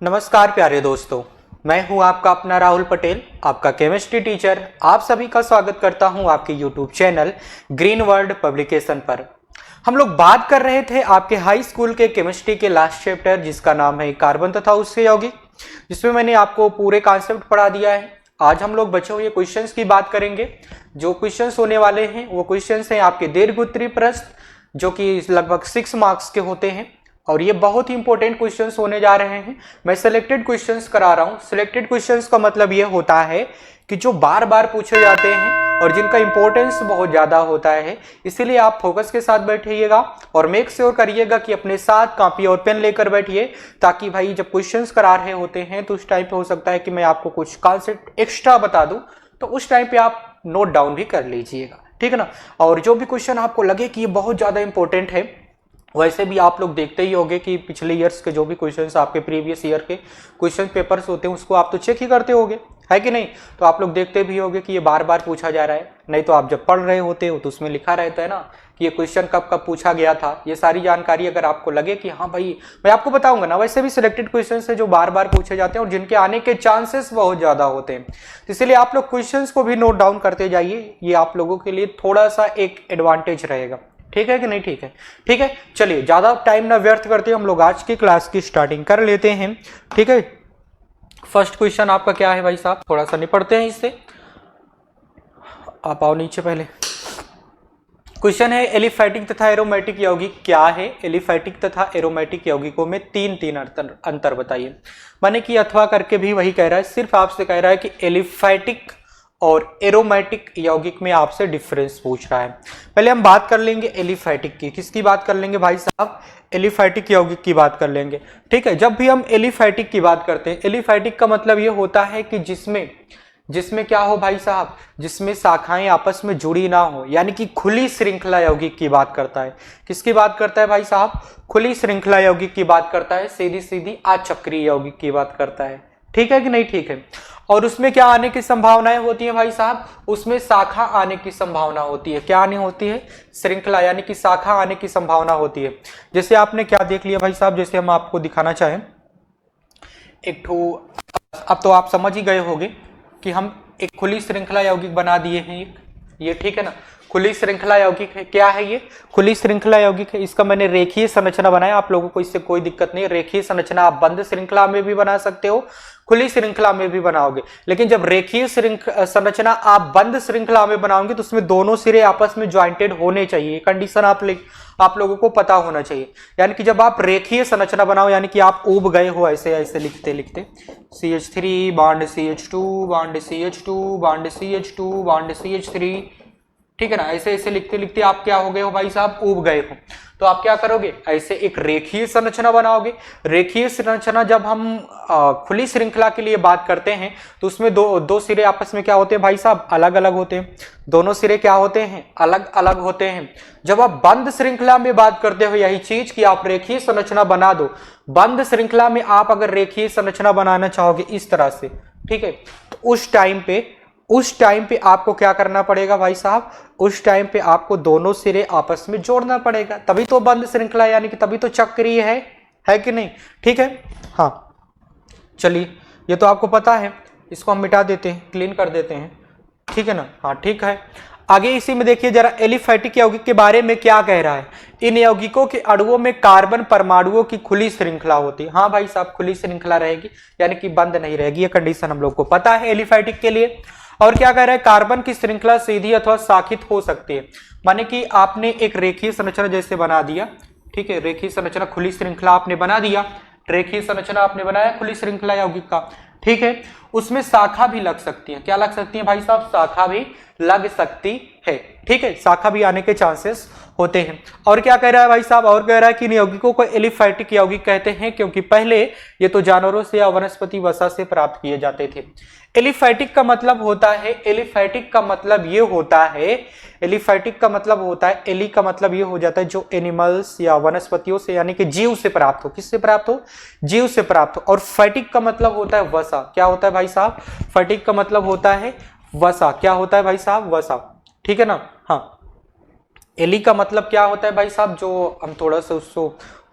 नमस्कार प्यारे दोस्तों, मैं हूं आपका अपना राहुल पटेल, आपका केमिस्ट्री टीचर। आप सभी का स्वागत करता हूं आपके YouTube channel green world publication पर। हम लोग बात कर रहे थे आपके हाई स्कूल के केमिस्ट्री के लास्ट चैप्टर जिसका नाम है कार्बन तथा उसके यौगिक, जिसमें मैंने आपको पूरे कॉन्सेप्ट पढ़ा दिया है। आज हम लोग बचे हुए क्वेश्चंस की बात करेंगे। जो क्वेश्चंस होने वाले हैं वो क्वेश्चंस हैं आपके दीर्घ-उत्तरीय प्रश्न, जो कि लगभग 6 मार्क्स के होते हैं और ये बहुत ही इंपॉर्टेंट क्वेश्चंस होने जा रहे हैं। मैं सिलेक्टेड क्वेश्चंस करा रहा हूँ। सिलेक्टेड क्वेश्चंस का मतलब ये होता है कि जो बार बार पूछे जाते हैं और जिनका इंपॉर्टेंस बहुत ज्यादा होता है, इसीलिए आप फोकस के साथ बैठिएगा और मेक श्योर करिएगा कि अपने साथ कॉपी और पेन लेकर बैठिए, ताकि भाई जब क्वेश्चंस करा रहे होते हैं तो उस टाइम पे हो सकता है कि मैं आपको कुछ कॉन्सेप्ट एक्स्ट्रा बता दूं, तो उस टाइम पे आप नोट डाउन भी कर लीजिएगा, ठीक है ना। और जो भी क्वेश्चन आपको लगे कि ये बहुत ज्यादा इंपॉर्टेंट है, वैसे भी आप लोग देखते ही होंगे कि पिछले ईयर्स के जो भी क्वेश्चंस आपके प्रीवियस ईयर के क्वेश्चन पेपर्स होते हैं उसको आप तो चेक ही करते होंगे, है कि नहीं। तो आप लोग देखते भी होंगे कि ये बार बार पूछा जा रहा है, नहीं तो आप जब पढ़ रहे होते हो तो उसमें लिखा रहता है ना कि ये क्वेश्चन कब कब पूछा गया था। ये सारी जानकारी अगर आपको लगे कि हाँ भाई, मैं आपको बताऊंगा ना, वैसे भी सिलेक्टेड क्वेश्चन है जो बार बार पूछे जाते हैं और जिनके आने के चांसेस बहुत ज्यादा होते हैं, तो इसलिए आप लोग क्वेश्चंस को भी नोट डाउन करते जाइए। ये आप लोगों के लिए थोड़ा सा एक एडवांटेज रहेगा, ठीक है कि नहीं। ठीक है, ठीक है, चलिए ज्यादा टाइम ना व्यर्थ करते हम लोग आज की क्लास की स्टार्टिंग कर लेते हैं, ठीक है। फर्स्ट क्वेश्चन आपका क्या है भाई साहब, थोड़ा सा निपटते हैं इससे। आप आओ नीचे। पहले क्वेश्चन है एलिफैटिक तथा एरोमेटिक यौगिक क्या है। एलिफैटिक तथा एरोमेटिक यौगिकों में तीन अंतर बताइए। माने कि अथवा करके भी वही कह रहा है, सिर्फ आपसे कह रहा है कि एलिफैटिक और एरोमेटिक यौगिक में आपसे डिफरेंस पूछ रहा है। पहले हम बात कर लेंगे एलिफैटिक की। किसकी बात कर लेंगे भाई साहब? एलिफैटिक यौगिक की बात कर लेंगे, ठीक है। जब भी हम एलिफैटिक की बात करते हैं, एलिफैटिक का मतलब ये होता है कि जिसमें क्या हो भाई साहब, जिसमें शाखाएं आपस में जुड़ी ना हो, यानी कि खुली श्रृंखला यौगिक की बात करता है। किसकी बात करता है भाई साहब? खुली श्रृंखला यौगिक की बात करता है, सीधी सीधी अचक्रीय यौगिक की बात करता है, ठीक है कि नहीं। ठीक है। और उसमें क्या आने की संभावनाएं होती है भाई साहब? उसमें शाखा आने की संभावना होती है। क्या आने होती है? श्रृंखला, यानी कि शाखा आने की संभावना होती है। जैसे आपने क्या देख लिया भाई साहब, जैसे हम आपको दिखाना चाहें एक ठो, अब तो आप समझ ही गए होंगे कि हम एक खुली श्रृंखला यौगिक बना दिए हैं ये, ठीक है ना। खुली श्रृंखला यौगिक है, क्या है ये? खुली श्रृंखला यौगिक है। इसका मैंने रेखीय संरचना बनाया, आप लोगों को इससे कोई दिक्कत नहीं। रेखीय संरचना आप बंद श्रृंखला में भी बना सकते हो, खुली श्रृंखला में भी बनाओगे, लेकिन जब रेखीय संरचना आप बंद श्रृंखला में बनाओगे तो उसमें दोनों सिरे आपस में ज्वाइंटेड होने चाहिए। कंडीशन आप लोगों को पता होना चाहिए। यानी कि जब आप रेखीय संरचना बनाओ, यानी कि आप उब गए हो ऐसे ऐसे लिखते लिखते, CH3 bond CH2 bond CH2 bond CH2 bond CH3, ठीक है ना। ऐसे ऐसे लिखते लिखते आप क्या हो गए हो भाई साहब? उब गए हो। तो आप क्या करोगे? ऐसे एक रेखीय संरचना बनाओगे। रेखीय संरचना जब हम खुली श्रृंखला के लिए बात करते हैं तो उसमें दो सिरे आपस में क्या होते हैं भाई साहब? अलग अलग होते हैं। दोनों सिरे क्या होते हैं? अलग अलग होते हैं। जब आप बंद श्रृंखला में बात करते हो यही चीज कि आप रेखीय संरचना बना दो, बंद श्रृंखला में आप अगर रेखीय संरचना बनाना चाहोगे इस तरह से, ठीक है, तो उस टाइम पे आपको क्या करना पड़ेगा भाई साहब? उस टाइम पे आपको दोनों सिरे आपस में जोड़ना पड़ेगा, तभी तो बंद श्रृंखला, यानी कि तभी तो चक्रीय है कि नहीं। ठीक है, हाँ चलिए, ये तो आपको पता है, इसको हम मिटा देते हैं, क्लीन कर देते हैं, ठीक है ना। हाँ ठीक है, आगे इसी में देखिए जरा एलिफैटिक यौगिक के बारे में क्या कह रहा है। इन यौगिकों के अणुओं में कार्बन परमाणुओं की खुली श्रृंखला होती है। हाँ भाई साहब, खुली श्रृंखला रहेगी, यानी कि बंद नहीं रहेगी। ये कंडीशन हम लोग को पता है एलिफैटिक के लिए। और क्या कह रहा है? कार्बन की श्रृंखला सीधी अथवा शाखित हो सकती है। माने कि आपने एक रेखीय संरचना जैसे बना दिया, ठीक है, रेखीय संरचना खुली श्रृंखला आपने बना दिया, रेखीय संरचना आपने बनाया खुली श्रृंखला यौगिक का, ठीक है। उसमें शाखा भी लग सकती है। क्या लग सकती है भाई साहब? शाखा भी लग सकती है, ठीक है, शाखा भी आने के चांसेस होते हैं। और क्या कह रहा है भाई साहब? और कह रहा है कि इन यौगिकों को एलिफैटिक यौगिक कहते हैं क्योंकि पहले ये तो जानवरों से या वनस्पति वसा से प्राप्त किए जाते थे। एलिफैटिक का मतलब होता है, एलिफैटिक का मतलब ये होता है, एलिफैटिक का मतलब होता है, एली का मतलब ये हो जाता है जो एनिमल्स या वनस्पतियों से, यानी कि जीव से प्राप्त हो। किससे प्राप्त हो? जीव से प्राप्त हो। और फैटिक का मतलब होता है वसा। क्या होता है भाई साहब? फैटिक का मतलब होता है वसा। क्या होता है भाई साहब? वसा, ठीक है ना। हाँ, एली का मतलब क्या होता है भाई साहब, जो हम थोड़ा सा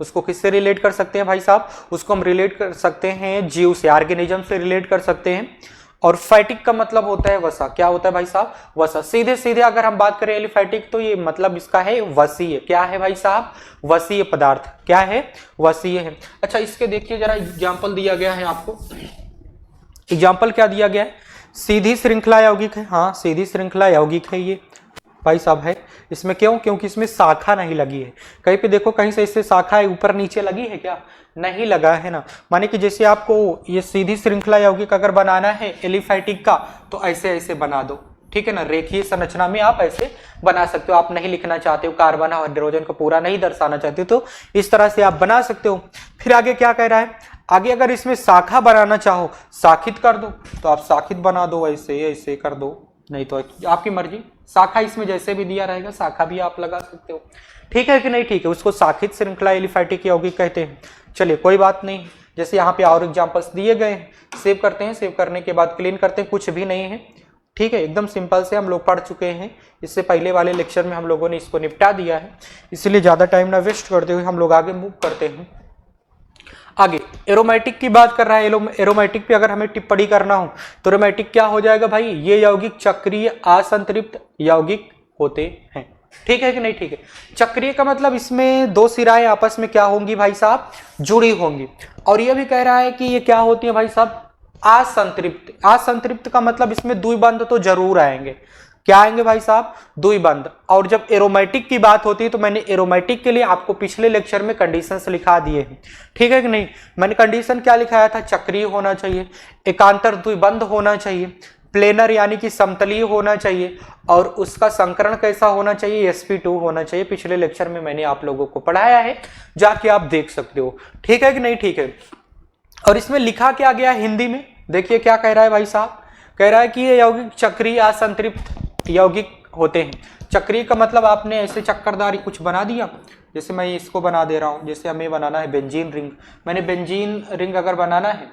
उसको किससे रिलेट कर सकते हैं भाई साहब, उसको हम रिलेट कर सकते हैं जीव से, ऑर्गेनिज्म से रिलेट कर सकते हैं। और फाइटिक का मतलब होता है वसा। क्या होता है भाई साहब, वसा। सीधे सीधे अगर हम बात करें एलिफैटिक तो ये मतलब इसका है वसीय। क्या है भाई साहब, वसीय पदार्थ। क्या है, वसीय है। अच्छा इसके देखिए जरा एग्जाम्पल दिया गया है आपको। एग्जाम्पल क्या दिया गया है, सीधी श्रृंखला यौगिक है। हाँ सीधी श्रृंखला यौगिक है ये भाई साहब है। इसमें क्यों, क्योंकि इसमें शाखा नहीं लगी है। कहीं पे देखो कहीं से इससे शाखा है ऊपर नीचे लगी है क्या, नहीं लगा है ना। माने कि जैसे आपको ये सीधी श्रृंखला यौगिक अगर बनाना है एलिफैटिक का तो ऐसे ऐसे बना दो, ठीक है ना। रेखीय संरचना में आप ऐसे बना सकते हो। आप नहीं लिखना चाहते हो, कार्बन और हाइड्रोजन को पूरा नहीं दर्शाना चाहते हो तो इस तरह से आप बना सकते हो। फिर आगे क्या कह रहा है, आगे अगर इसमें शाखा बनाना चाहो, शाखित कर दो तो आप शाखित बना दो, ऐसे ऐसे कर दो, नहीं तो आपकी मर्जी। शाखा इसमें जैसे भी दिया रहेगा शाखा भी आप लगा सकते हो, ठीक है कि नहीं, ठीक है। उसको शाखित श्रृंखला एलिफैटिक यौगिक कहते हैं। चलिए कोई बात नहीं, जैसे यहाँ पे और एग्जांपल्स दिए गए हैं, सेव करते हैं। सेव करने के बाद क्लीन करते हैं, कुछ भी नहीं है, ठीक है। एकदम सिंपल से हम लोग पढ़ चुके हैं, इससे पहले वाले लेक्चर में हम लोगों ने इसको निपटा दिया है, इसलिए ज्यादा टाइम ना वेस्ट करते हुए हम लोग आगे मूव करते हैं। आगे एरोमेटिक की बात कर रहा है। एरोमेटिक पे अगर हमें टिप्पणी करना हो तो एरोमेटिक क्या हो जाएगा भाई, ये यौगिक चक्रीय असंतृप्त यौगिक होते हैं, ठीक है कि नहीं, ठीक है। चक्रीय का मतलब इसमें दो सिराएं आपस में क्या होंगी भाई साहब, जुड़ी होंगी। और ये भी कह रहा है कि ये क्या होती है भाई साहब, असंतृप्त। असंतृप्त का मतलब इसमें द्विबंध तो जरूर आएंगे। क्या आएंगे भाई साहब, द्विबंध। और जब एरोमेटिक की बात होती है तो मैंने एरोमेटिक के लिए आपको पिछले लेक्चर में कंडीशंस लिखा दिए हैं, ठीक है कि नहीं। मैंने कंडीशन क्या लिखाया था, चक्रीय होना चाहिए, एकांतर द्विबंध होना चाहिए, प्लेनर यानी कि समतलीय होना चाहिए, और उसका संकरण कैसा होना चाहिए, sp2 होना चाहिए। पिछले लेक्चर में मैंने आप लोगों को पढ़ाया है, जाके आप देख सकते हो, ठीक है कि नहीं, ठीक है। और इसमें लिखा क्या गया हिंदी में, देखिए क्या कह रहा है भाई साहब, कह रहा है कि ये यौगिक चक्रीय असंतृप्त यौगिक होते हैं। चक्रीय का मतलब आपने ऐसे चक्करदारी कुछ बना दिया, जैसे मैं इसको बना दे रहा हूं, जैसे हमें बनाना है बेंजीन रिंग। मैंने बेंजीन रिंग अगर बनाना है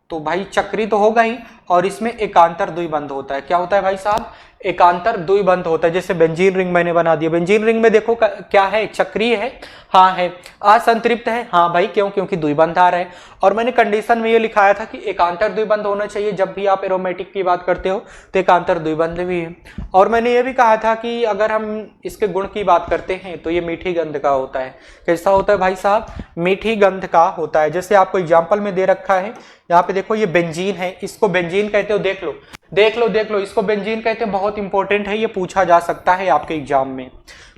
तो भाई चक्री तो होगा ही, और इसमें एकांतर द्विबंध होता है। क्या होता है भाई साहब, एकांतर द्विबंध होता है। जैसे बेंजीन रिंग मैंने बना दिया, बेंजीन रिंग में देखो क्या है, चक्रीय है, हाँ है। असंतृप्त है, हाँ भाई, क्यों, क्योंकि द्विबंध आ रहा है। और मैंने कंडीशन में ये लिखाया था कि एकांतर द्विबंध होना चाहिए। जब भी आप एरोमेटिक की बात करते हो तो एकांतर द्विबंध भी है। और मैंने ये भी कहा था कि अगर हम इसके गुण की बात करते हैं तो ये मीठी गंध का होता है। कैसा होता है भाई साहब, मीठी गंध का होता है। जैसे आपको एग्जाम्पल में दे रखा है, यहाँ पे देखो ये बेंजीन है, इसको बेंजीन कहते हो, देख लो देख लो देख लो, इसको बेंजीन कहते हैं। बहुत इंपॉर्टेंट है, ये पूछा जा सकता है आपके एग्जाम में।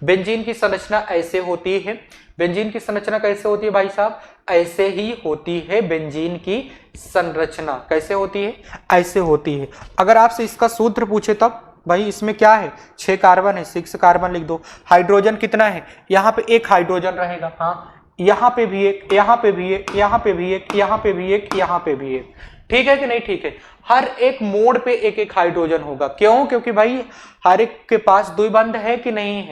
बेंजीन की संरचना ऐसे होती है। बेंजीन की संरचना कैसे होती है भाई साहब, ऐसे ही होती है। बेंजीन की संरचना कैसे होती है, ऐसे होती है। अगर आपसे इसका सूत्र पूछे तब भाई इसमें क्या है, 6 कार्बन है, 6 कार्बन लिख दो। हाइड्रोजन कितना है, यहाँ पे एक हाइड्रोजन रहेगा, हाँ, यहाँ पे भी एक, यहाँ पे भी एक, यहाँ पे भी एक, यहाँ पे भी एक, यहाँ पे भी एक, ठीक है कि नहीं, ठीक है। हर एक मोड़ पे एक एक हाइड्रोजन होगा। क्यों, क्योंकि भाई हर एक के पास द्विबंध है कि नहीं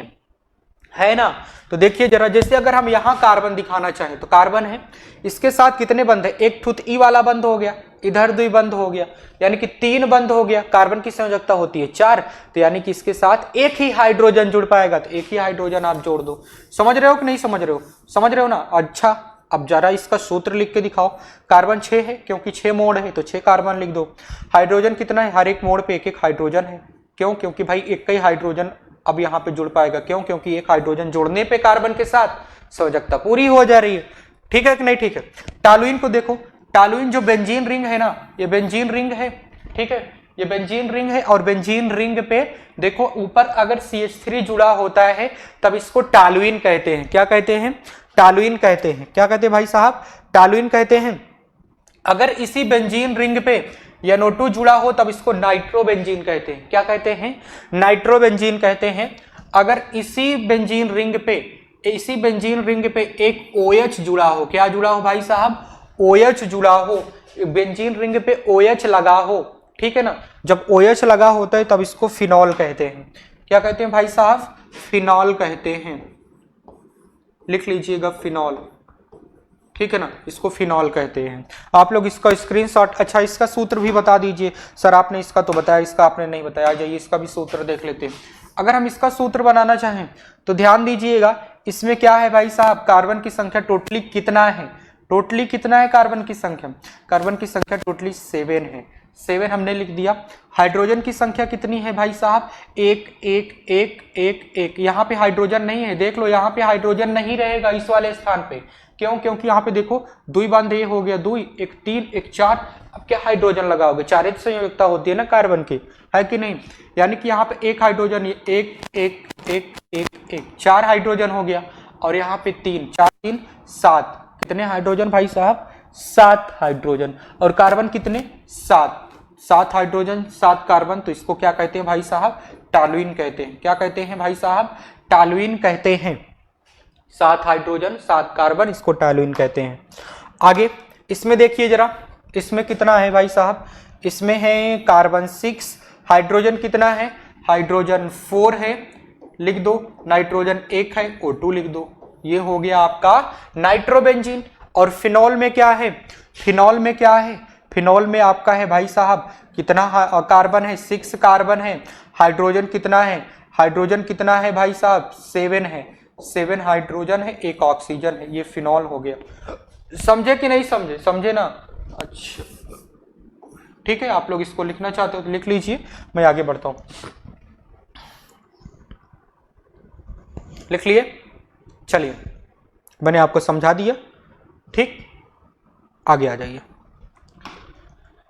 है ना। तो देखिए जरा, जैसे अगर हम यहाँ कार्बन दिखाना चाहें तो कार्बन है, इसके साथ कितने बंध है, एक ठुत ई वाला बंध हो गया, इधर द्विबंध हो गया, यानी कि 3 बंध हो गया। कार्बन की संयोजकता होती है 4, तो यानी कि इसके साथ एक ही हाइड्रोजन जुड़ पाएगा, तो एक ही हाइड्रोजन आप जोड़ दो। समझ रहे हो कि नहीं समझ रहे हो, समझ रहे हो ना। अच्छा अब जरा इसका सूत्र लिख के दिखाओ। कार्बन 6 है, क्योंकि 6 मोड़ है तो 6 कार्बन लिख दो। हाइड्रोजन कितना है, हर एक मोड़ पे एक एक हाइड्रोजन है। क्यों, क्योंकि भाई एक ही हाइड्रोजन अब यहाँ पे जुड़ पाएगा। क्यों, क्योंकि एक हाइड्रोजन जुड़ने पे कार्बन के साथ संयोजकता पूरी हो जा रही है, ठीक है कि नहीं, ठीक है। टॉलुइन को देखो, टॉलुइन जो बेंजीन रिंग है ना, ये बेंजीन रिंग है, ठीक है, ये बेंजीन रिंग है। और बेंजीन रिंग पे देखो ऊपर अगर CH3 जुड़ा होता है तब इसको टॉलुइन कहते हैं। क्या कहते हैं, टॉलुइन कहते हैं। क्या कहते हैं भाई साहब, टॉलुइन कहते हैं। अगर इसी बेंजीन रिंग पे NO2 जुड़ा हो तब इसको नाइट्रोबेंजीन कहते हैं। क्या कहते हैं, नाइट्रोबेंजीन कहते हैं। अगर इसी बेंजीन रिंग पे एक OH जुड़ा हो, क्या जुड़ा हो भाई साहब, OH जुड़ा हो, बेंजीन रिंग पे OH लगा हो, ठीक है ना। जब OH लगा होता है तब इसको फिनॉल कहते हैं। क्या कहते हैं भाई साहब, फिनॉल कहते हैं। लिख लीजिएगा फिनॉल। ठीक है ना, इसको फिनॉल कहते हैं। आप लोग इसका स्क्रीनशॉट, अच्छा इसका सूत्र भी बता दीजिए। सर आपने इसका तो बताया, इसका आपने नहीं बताया, जाइए इसका भी सूत्र देख लेते हैं। अगर हम इसका सूत्र बनाना चाहें तो ध्यान दीजिएगा, इसमें क्या है भाई साहब, कार्बन की संख्या टोटली कितना है, टोटली कितना है कार्बन की संख्या, कार्बन की संख्या टोटली 7 है, 7 हमने लिख दिया। हाइड्रोजन की संख्या कितनी है भाई साहब, 1 1 1 1 1। यहाँ पे हाइड्रोजन नहीं है, देख लो यहाँ पे हाइड्रोजन नहीं रहेगा इस वाले स्थान पे, क्यों, क्योंकि यहाँ पे देखो दुई बांध ये हो गया, दुई 1 3 1 4। अब क्या हाइड्रोजन लगाओगे, 4 संयोजकता होती है ना कार्बन की, है कि नहीं, यानी कि यहाँ पे एक हाइड्रोजन, 1 1 1 1 1 4 हाइड्रोजन हो गया, और यहाँ पे 3 4 3 7, कितने हाइड्रोजन भाई साहब, 7 हाइड्रोजन। और कार्बन कितने, 7 हाइड्रोजन 7 कार्बन, तो इसको क्या कहते हैं भाई साहब, टॉल्यूइन कहते हैं। क्या कहते हैं भाई साहब, टॉल्यूइन कहते हैं। 7 हाइड्रोजन 7 कार्बन, इसको टॉल्यूइन कहते हैं। आगे इसमें देखिए जरा, इसमें कितना है भाई साहब, इसमें है कार्बन 6, हाइड्रोजन कितना है, हाइड्रोजन 4 है, लिख दो, नाइट्रोजन 1 है, O2 लिख दो, ये हो गया आपका नाइट्रोबेंजीन। और फिनॉल में क्या है, फिनॉल में क्या है, फिनॉल में आपका है भाई साहब कितना कार्बन है, 6 कार्बन है, हाइड्रोजन कितना है, हाइड्रोजन कितना है भाई साहब, 7 है, 7 हाइड्रोजन है, 1 ऑक्सीजन है, ये फिनॉल हो गया। समझे कि नहीं समझे, समझे ना, अच्छा ठीक है। आप लोग इसको लिखना चाहते हो तो लिख लीजिए, मैं आगे बढ़ता हूं। लिख लिए, चलिए मैंने आपको समझा दिया, ठीक, आगे आ जाइए।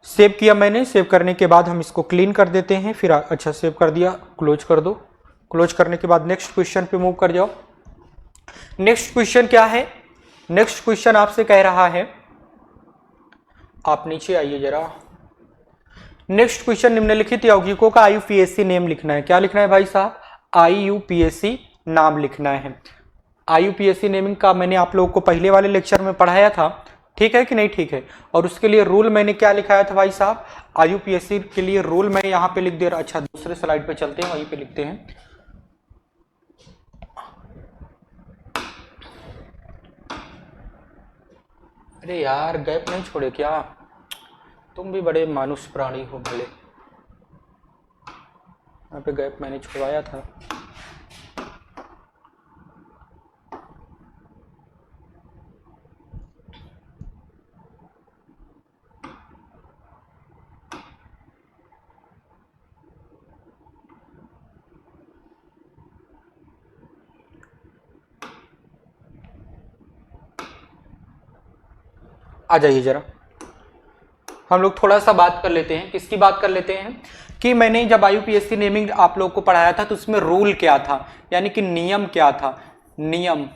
सेव किया मैंने, सेव करने के बाद हम इसको क्लीन कर देते हैं, फिर अच्छा सेव कर दिया, क्लोज कर दो। क्लोज करने के बाद नेक्स्ट क्वेश्चन पे मूव कर जाओ। नेक्स्ट क्वेश्चन क्या है, नेक्स्ट क्वेश्चन आपसे कह रहा है, आप नीचे आइए जरा। नेक्स्ट क्वेश्चन, निम्नलिखित यौगिकों का IUPAC नेम लिखना है। क्या लिखना है भाई साहब, IUPAC नाम लिखना है। IUPAC नेमिंग का मैंने आप लोगों को पहले वाले लेक्चर में पढ़ाया था, ठीक है कि नहीं, ठीक है। और उसके लिए रूल मैंने क्या लिखाया था भाई साहब, IUPAC के लिए रूल मैं यहाँ पे लिख दे रहा। अच्छा दूसरे स्लाइड पे चलते हैं, वहीं पे लिखते हैं। अरे यार गैप नहीं छोड़े क्या, तुम भी बड़े मानुष प्राणी हो भले, यहाँ पे गैप मैंने छुड़वाया था। आ जाइए जरा, हम लोग थोड़ा सा बात कर लेते हैं। किसकी बात कर लेते हैं कि मैंने जब IUPAC नेमिंग आप लोग को पढ़ाया था तो उसमें रूल क्या था, यानी कि नियम क्या था। नियम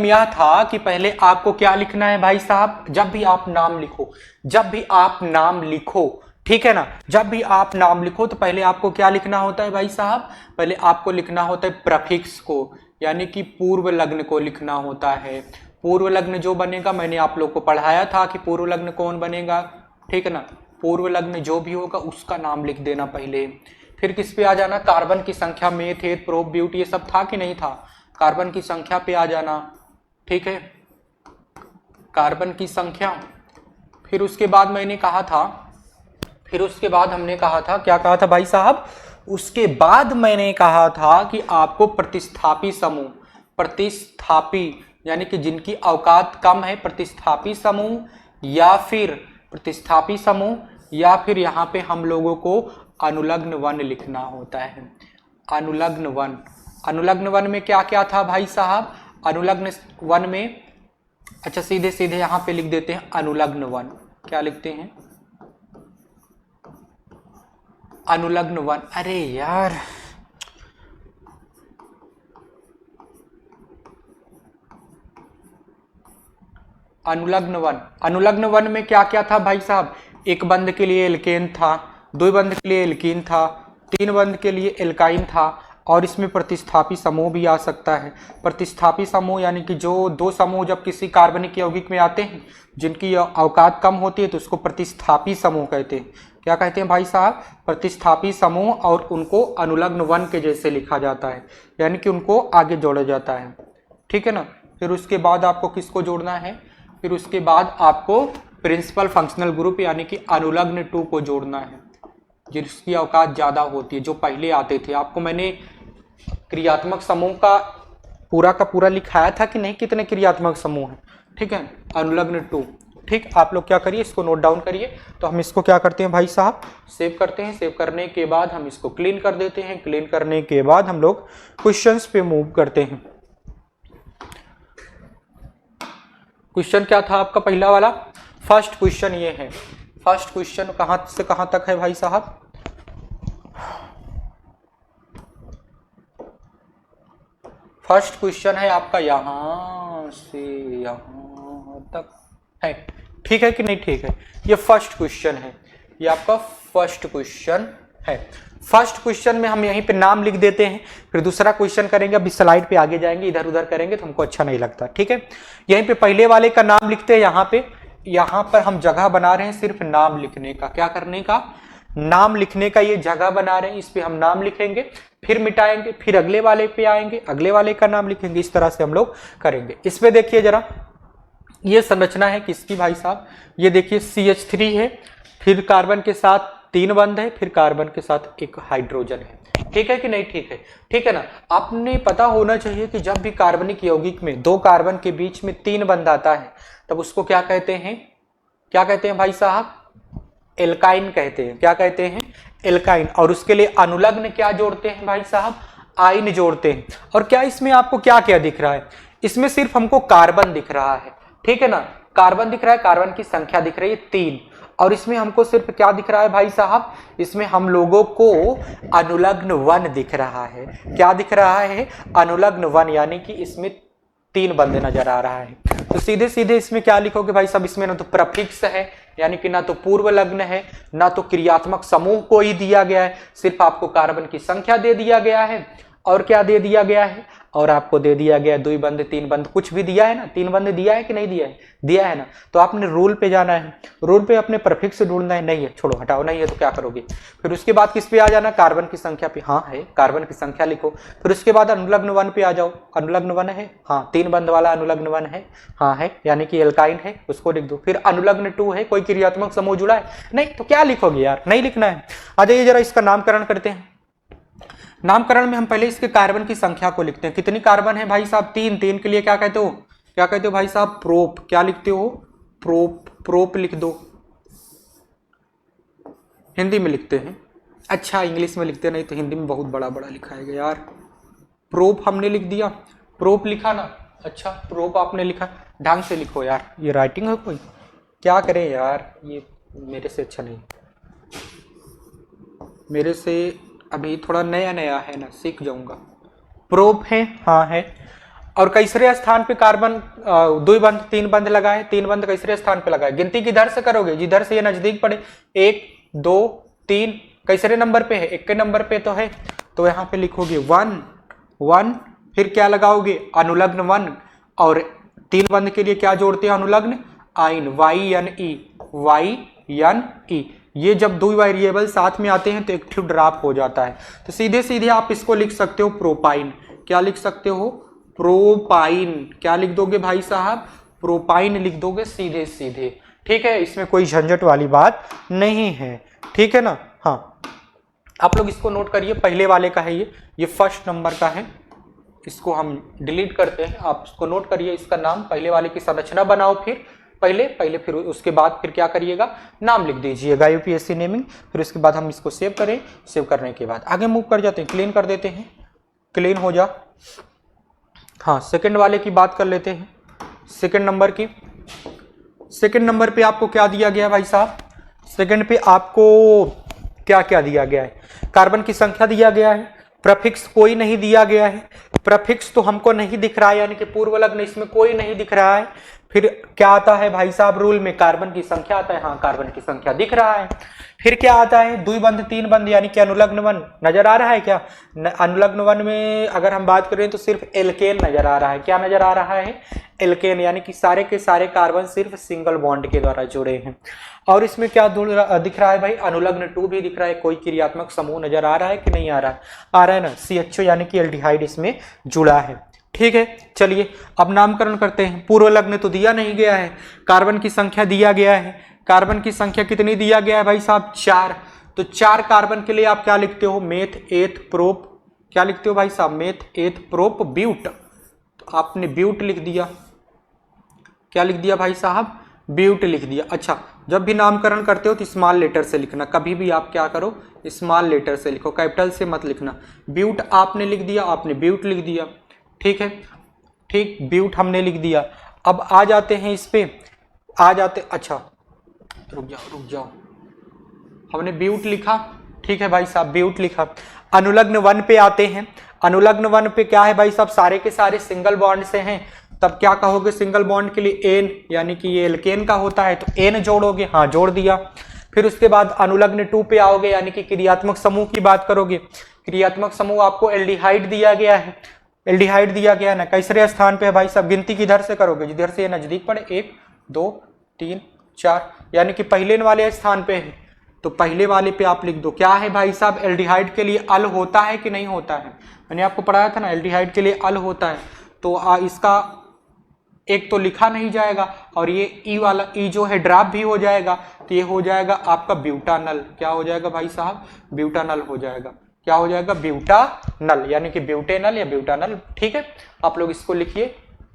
यह था कि पहले आपको क्या लिखना है भाई साहब, जब भी आप नाम लिखो, जब भी आप नाम लिखो, ठीक है ना, जब भी आप नाम लिखो तो पहले आपको क्या लिखना होता है भाई साहब, पहले आपको लिखना होता है प्रफिक्स को, यानी कि पूर्व लग्न को लिखना होता है। पूर्व लग्न जो बनेगा, मैंने आप लोग को पढ़ाया था कि पूर्व लग्न कौन बनेगा, ठीक है ना, पूर्व लग्न जो भी होगा उसका नाम लिख देना पहले। फिर किस पे आ जाना, कार्बन की संख्या, मेथ एथ प्रोप ब्यूट ये सब था कि नहीं था, कार्बन की संख्या पे आ जाना, ठीक है, कार्बन की संख्या। फिर उसके बाद मैंने कहा था, फिर उसके बाद हमने कहा था, क्या कहा था भाई साहब, उसके बाद मैंने कहा था कि आपको प्रतिस्थापी समूह, प्रतिस्थापी यानी कि जिनकी औकात कम है, प्रतिस्थापी समूह या फिर प्रतिस्थापी समूह, या फिर यहाँ पे हम लोगों को अनुलग्न वन लिखना होता है। अनुलग्न वन, अनुलग्न वन में क्या क्या था भाई साहब, अनुलग्न वन में, अच्छा सीधे सीधे यहाँ पे लिख देते हैं अनुलग्न वन, क्या लिखते हैं, अनुलग्न वन। अरे यार अनुलग्न वन, अनुलग्न वन में क्या क्या था भाई साहब, एक बंध के लिए एल्केन था, दो बंध के लिए एल्कीन था, 3 बंध के लिए एल्काइन था, और इसमें प्रतिस्थापी समूह भी आ सकता है। प्रतिस्थापी समूह यानी कि जो 2 समूह जब किसी कार्बनिक यौगिक में आते हैं जिनकी औकात कम होती है तो उसको प्रतिस्थापी समूह कहते हैं। क्या कहते हैं भाई साहब, प्रतिस्थापी समूह, और उनको अनुलग्न वन के जैसे लिखा जाता है, यानी कि उनको आगे जोड़ा जाता है, ठीक है ना। फिर उसके बाद आपको किसको जोड़ना है, फिर उसके बाद आपको प्रिंसिपल फंक्शनल ग्रुप यानी कि अनुलग्न 2 को जोड़ना है, जिसकी औकात ज़्यादा होती है, जो पहले आते थे। आपको मैंने क्रियात्मक समूह का पूरा लिखाया था कि नहीं, कितने क्रियात्मक समूह हैं, ठीक है, अनुलग्न 2। ठीक, आप लोग क्या करिए, इसको नोट डाउन करिए। तो हम इसको क्या करते हैं भाई साहब, सेव करते हैं। सेव करने के बाद हम इसको क्लीन कर देते हैं। क्लीन करने के बाद हम लोग क्वेश्चंस पे मूव करते हैं। क्वेश्चन क्या था आपका पहला वाला, फर्स्ट क्वेश्चन ये है। फर्स्ट क्वेश्चन कहां से कहां तक है भाई साहब, फर्स्ट क्वेश्चन है आपका यहां से यहां तक है, ठीक है कि नहीं, ठीक है। ये फर्स्ट क्वेश्चन है, ये आपका फर्स्ट क्वेश्चन है। फर्स्ट क्वेश्चन में हम यहीं पे नाम लिख देते हैं, फिर दूसरा क्वेश्चन करेंगे। अभी स्लाइड पे आगे जाएंगे, इधर उधर करेंगे तो हमको अच्छा नहीं लगता, ठीक है। यहीं पे पहले वाले का नाम लिखते हैं। यहाँ पर हम जगह बना रहे हैं सिर्फ नाम लिखने का, क्या करने का, नाम लिखने का ये जगह बना रहे हैं। इस पे हम नाम लिखेंगे, फिर मिटाएंगे, फिर अगले वाले पे आएंगे, अगले वाले का नाम लिखेंगे। इस तरह से हम लोग करेंगे। इसमें देखिए जरा, ये संरचना है किसकी भाई साहब, ये देखिए CH3 है, फिर कार्बन के साथ 3 बंध है, फिर कार्बन के साथ एक हाइड्रोजन है, ठीक है कि नहीं, ठीक है, ठीक है ना। आपने पता होना चाहिए कि जब भी कार्बनिक यौगिक में 2 कार्बन के बीच में 3 बंध आता है तब उसको क्या कहते हैं, क्या कहते हैं भाई साहब, एल्काइन कहते हैं। क्या कहते हैं, एल्काइन। और उसके लिए अनुलग्न क्या जोड़ते हैं भाई साहब, आइन जोड़ते हैं। और क्या इसमें आपको क्या क्या दिख रहा है, इसमें सिर्फ हमको कार्बन दिख रहा है, ठीक है ना, कार्बन दिख रहा है, कार्बन की संख्या दिख रही है 3। और इसमें हमको सिर्फ क्या दिख रहा है भाई साहब, इसमें हम लोगों को अनुलग्न 1 दिख रहा है। क्या दिख रहा है, अनुलग्न 1, यानी कि इसमें 3 बंध नजर आ रहा है। तो सीधे सीधे इसमें क्या लिखोगे भाई साहब, इसमें ना तो प्रफिक्स है, यानी कि ना तो पूर्व लग्न है, ना तो क्रियात्मक समूह को ही दिया गया है, सिर्फ आपको कार्बन की संख्या दे दिया गया है। और क्या दे दिया गया है, और आपको दे दिया गया 2 बंध 3 बंध, कुछ भी दिया है ना, 3 बंध दिया है कि नहीं दिया है, दिया है ना। तो आपने रूल पे जाना है, रूल पे अपने प्रफिक्स ढूंढना है। नहीं है, छोड़ो हटाओ, नहीं है तो क्या करोगे, फिर उसके बाद किस पे आ जाना, कार्बन की संख्या पे। हाँ है, कार्बन की संख्या लिखो। फिर उसके बाद अनुलग्न 1 पे आ जाओ। अनुलग्न 1 है, हाँ 3 बंध वाला अनुलग्न 1 है, हाँ है, यानी कि एल्काइन है, उसको लिख दो। फिर अनुलग्न 2 है, कोई क्रियात्मक समूह जुड़ा है नहीं, तो क्या लिखोगे यार, नहीं लिखना है। आ जाइए जरा इसका नामकरण करते हैं। नामकरण में हम पहले इसके कार्बन की संख्या को लिखते हैं। कितनी कार्बन है भाई साहब, 3। 3 के लिए क्या कहते हो, क्या कहते हो भाई साहब, प्रोप। क्या लिखते हो, प्रोप, प्रोप लिख दो। हिंदी में लिखते हैं, अच्छा इंग्लिश में लिखते नहीं तो हिंदी में बहुत बड़ा बड़ा लिखाएगा यार। प्रोप हमने लिख दिया, प्रोप लिखा ना, अच्छा प्रोप आपने लिखा, ढंग से लिखो यार, ये राइटिंग है कोई, क्या करें यार, ये मेरे से अच्छा नहीं, मेरे से अभी थोड़ा नया नया है ना, सीख जाऊंगा। प्रोप है, हाँ है। और कैसरे स्थान पे कार्बन 2 बंध 3 बंध लगाए, 3 बंध कैसरे स्थान पे लगाए, गिनती किधर से करोगे, जिधर से ये नजदीक पड़े, 1 2 3, कैसरे नंबर पे है, 1 के नंबर पे तो है, तो यहाँ पे लिखोगे 1 1, फिर क्या लगाओगे, अनुलग्न 1। और 3 बंध के लिए क्या जोड़ते हैं, अनुलग्न आइन, YNE। ये जब 2 वेरिएबल साथ में आते हैं तो एक्टिव ड्रॉप हो जाता है। तो सीधे सीधे आप इसको लिख सकते हो प्रोपाइन। क्या लिख सकते हो, प्रोपाइन। क्या लिख दोगे भाई साहब, प्रोपाइन लिख दोगे सीधे सीधे, ठीक है, इसमें कोई झंझट वाली बात नहीं है, ठीक है ना। हाँ, आप लोग इसको नोट करिए, पहले वाले का है ये फर्स्ट नंबर का है, इसको हम डिलीट करते हैं। आप इसको नोट करिए, इसका नाम, पहले वाले की संरचना बनाओ, फिर पहले फिर उसके बाद फिर क्या करिएगा, नाम लिख दीजिएगा, यूपीएससी नेमिंग। फिर उसके बाद हम इसको सेव करें, सेव करने के बाद आगे मूव कर जाते हैं, क्लीन कर देते हैं, क्लीन हो जा। हाँ, सेकंड वाले की बात कर लेते हैं, सेकंड नंबर की। सेकंड नंबर पे आपको क्या दिया गया भाई साहब, सेकंड पे आपको क्या क्या दिया गया है, कार्बन की संख्या दिया गया है, प्रफिक्स कोई नहीं दिया गया है, प्रफिक्स तो हमको नहीं दिख रहा है, यानी कि पूर्व लग्न इसमें कोई नहीं दिख रहा है। फिर क्या आता है भाई साहब रूल में, कार्बन की संख्या आता है, हाँ कार्बन की संख्या दिख रहा है। फिर क्या आता है, 2 बंध 3 बंध, यानी कि अनुलग्न 1 नजर आ रहा है क्या, अनुलग्न 1 में अगर हम बात करें तो सिर्फ एल्केन नजर आ रहा है। क्या नजर आ रहा है, एल्केन, यानी कि सारे के सारे कार्बन सिर्फ सिंगल बॉन्ड के द्वारा जुड़े हैं। और इसमें क्या दिख रहा है भाई, अनुलग्न 2 भी दिख रहा है, कोई क्रियात्मक समूह नजर आ रहा है कि नहीं आ रहा है, आ रहा है ना, CHO यानी कि एल्डिहाइड इसमें जुड़ा है। ठीक है, चलिए अब नामकरण करते हैं। पूर्व लग्न तो दिया नहीं गया है, कार्बन की संख्या दिया गया है। कार्बन की संख्या कितनी दिया गया है भाई साहब? 4। तो 4 कार्बन के लिए आप क्या लिखते हो? मेथ एथ प्रोप, क्या लिखते हो भाई साहब? मेथ एथ प्रोप ब्यूट। तो आपने ब्यूट लिख दिया। क्या लिख दिया भाई साहब? ब्यूट लिख दिया। अच्छा, जब भी नामकरण करते हो तो स्मॉल लेटर से लिखना, कभी भी आप क्या करो, स्मॉल लेटर से लिखो, कैपिटल से मत लिखना। ब्यूट आपने लिख दिया, आपने ब्यूट लिख दिया, ठीक है, ठीक, ब्यूट हमने लिख दिया। अब आ जाते हैं इस पे, आ जाते, अच्छा रुक जाओ, हमने ब्यूट लिखा, ठीक है भाई साहब, ब्यूट लिखा। अनुलग्न 1 पे आते हैं। अनुलग्न 1 पे क्या है भाई साहब? सारे के सारे सिंगल बॉन्ड से हैं, तब क्या कहोगे? सिंगल बॉन्ड के लिए एन, यानी कि ये एल्केन का होता है तो एन जोड़ोगे, हाँ जोड़ दिया। फिर उसके बाद अनुलग्न 2 पे आओगे, यानी कि क्रियात्मक समूह की बात करोगे। क्रियात्मक समूह आपको एल्डिहाइड दिया गया है, एल्डिहाइड दिया गया है ना, कैसरे स्थान पे है भाई साहब? गिनती किधर से करोगे? जिधर से ये नजदीक पड़े, 1 2 3 4, यानी कि पहले वाले स्थान पे है, तो पहले वाले पे आप लिख दो। क्या है भाई साहब? एल्डिहाइड के लिए अल होता है कि नहीं होता है? मैंने आपको पढ़ाया था ना, एल्डिहाइड के लिए अल होता है। तो इसका एक तो लिखा नहीं जाएगा, और ये ई वाला ई जो है ड्रॉप भी हो जाएगा, तो ये हो जाएगा आपका ब्यूटानल। क्या हो जाएगा भाई साहब? ब्यूटानल हो जाएगा। क्या हो जाएगा? ब्यूटानल, यानी कि ब्यूटेनल या ब्यूटानल, ठीक है। आप लोग इसको लिखिए,